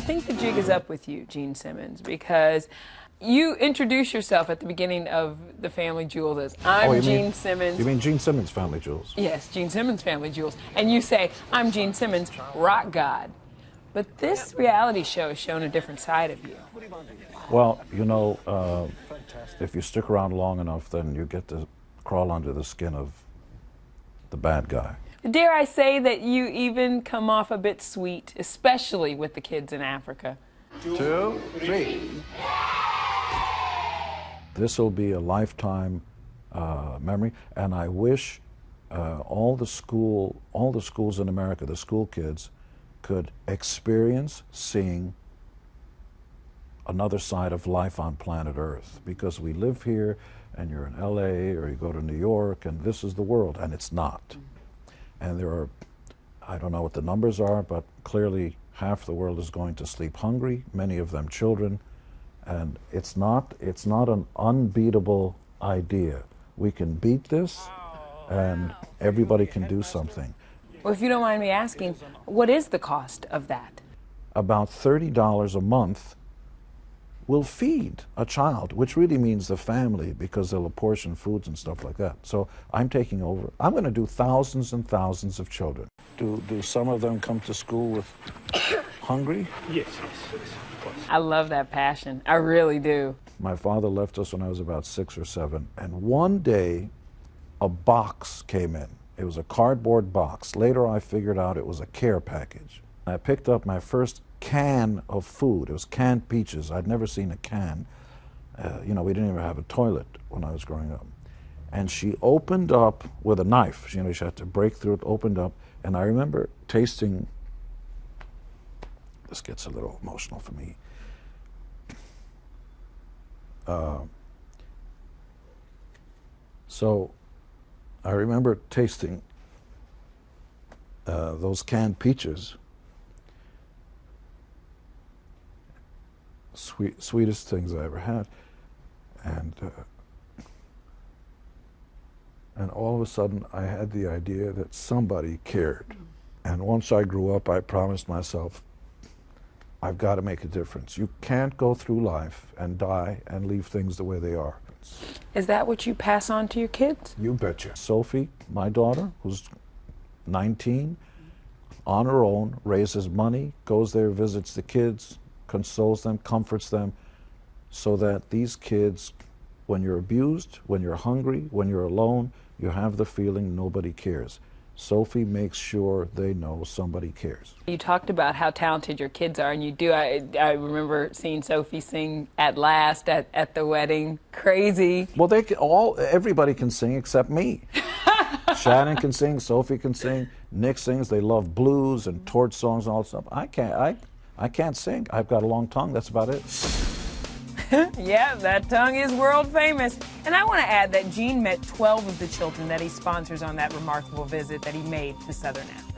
I think the jig is up with you, Gene Simmons, because you introduce yourself at the beginning of the Family Jewels as, I'm Gene Simmons. You mean Gene Simmons Family Jewels? Yes, Gene Simmons Family Jewels. And you say, I'm Gene Simmons, rock god. But this reality show has shown a different side of you. Well, you know, if you stick around long enough, then you get to crawl under the skin of the bad guy. Dare I say that you even come off a bit sweet, especially with the kids in Africa. 2, 3. This will be a lifetime memory, and I wish all the schools in America, the school kids, could experience seeing another side of life on planet Earth, because we live here and you're in LA or you go to New York and this is the world, and it's not. And there are, I don't know what the numbers are, but clearly half the world is going to sleep hungry, many of them children, and it's not an unbeatable idea. We can beat this and everybody can do something. Well, if you don't mind me asking, what is the cost of that? About $30 a month will feed a child, which really means the family, because they'll apportion foods and stuff like that. So I'm taking over. I'm going to do thousands and thousands of children. Do some of them come to school with hungry? Yes, of course. I love that passion. I really do. My father left us when I was about 6 or 7, and one day a box came in. It was a cardboard box. Later I figured out it was a care package. I picked up my first can of food. It was canned peaches. I'd never seen a can. You know, we didn't even have a toilet when I was growing up. And she opened up with a knife. You know, she had to break through it, opened up, and I remember tasting, this gets a little emotional for me. So I remember tasting those canned peaches. Sweetest things I ever had, and all of a sudden I had the idea that somebody cared. And once I grew up, I promised myself, I've got to make a difference. You can't go through life and die and leave things the way they are. Is that what you pass on to your kids? You betcha. Sophie, my daughter, who's 19, on her own, raises money, goes there, visits the kids, consoles them, comforts them, so that these kids, when you're abused, when you're hungry, when you're alone, you have the feeling nobody cares. Sophie makes sure they know somebody cares. You talked about how talented your kids are, and you do. I remember seeing Sophie sing At Last at the wedding. Crazy. Well, everybody can sing except me. Shannon can sing, Sophie can sing, Nick sings. They love blues and torch songs and all that stuff. I can't sing. I've got a long tongue. That's about it. Yeah, that tongue is world famous. And I want to add that Gene met 12 of the children that he sponsors on that remarkable visit that he made to Southern Africa.